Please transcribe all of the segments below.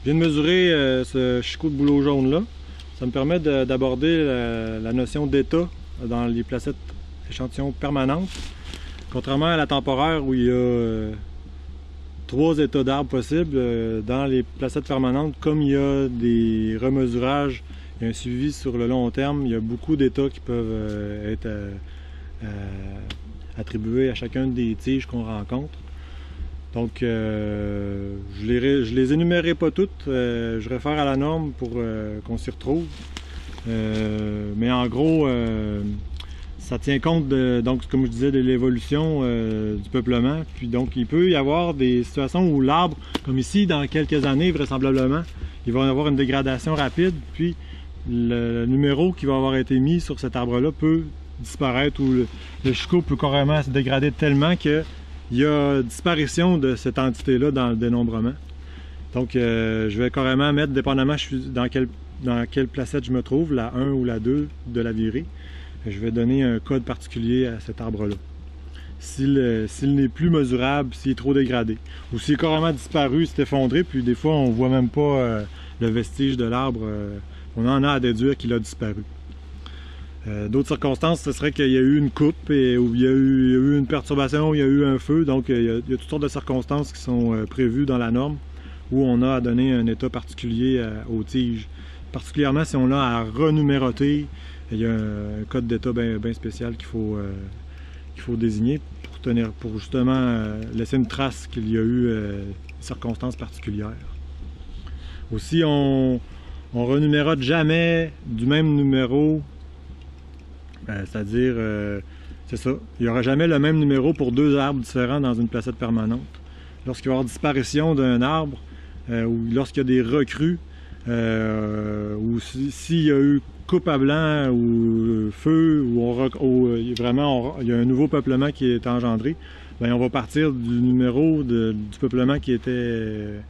Je viens de mesurer ce chicot de bouleau jaune là. Ça me permet d'aborder la notion d'état dans les placettes échantillons permanentes. Contrairement à la temporaire où il y a 3 états d'arbres possibles, dans les placettes permanentes, comme il y a des remesurages et un suivi sur le long terme, il y a beaucoup d'états qui peuvent être attribués à chacun des tiges qu'on rencontre. Donc, je les énumérerai pas toutes, je réfère à la norme pour qu'on s'y retrouve. Mais en gros, ça tient compte donc, comme je disais, de l'évolution du peuplement. Puis donc, il peut y avoir des situations où l'arbre, comme ici, dans quelques années, vraisemblablement, il va y avoir une dégradation rapide, puis le numéro qui va avoir été mis sur cet arbre-là peut disparaître, ou le chicot peut carrément se dégrader tellement que il y a disparition de cette entité-là dans le dénombrement. Donc, je vais carrément mettre, dépendamment dans quelle placette je me trouve, la 1 ou la 2 de la virée, je vais donner un code particulier à cet arbre-là. S'il n'est plus mesurable, s'il est trop dégradé, ou s'il est carrément disparu, s'est effondré, puis des fois on ne voit même pas le vestige de l'arbre, on en a à déduire qu'il a disparu. D'autres circonstances, ce serait qu'il y a eu une coupe, ou il y a eu une perturbation, il y a eu un feu, donc il y a toutes sortes de circonstances qui sont prévues dans la norme où on a à donner un état particulier aux tiges. Particulièrement si on a à renuméroter, il y a un code d'état bien spécial qu'il faut désigner pour justement laisser une trace qu'il y a eu circonstances particulières. Aussi, on renumérote jamais du même numéro. C'est-à-dire, c'est ça, il n'y aura jamais le même numéro pour 2 arbres différents dans une placette permanente. Lorsqu'il va y avoir disparition d'un arbre, ou lorsqu'il y a des recrues, ou s'il y a eu coupe à blanc ou feu, ou vraiment il y a un nouveau peuplement qui est engendré, bien, on va partir du numéro du peuplement qui était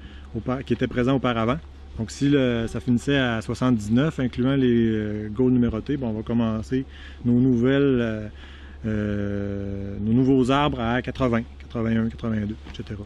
présent auparavant. Donc si ça finissait à 79, incluant les Gaules numérotés, on va commencer nos nouveaux arbres à 80, 81, 82, etc.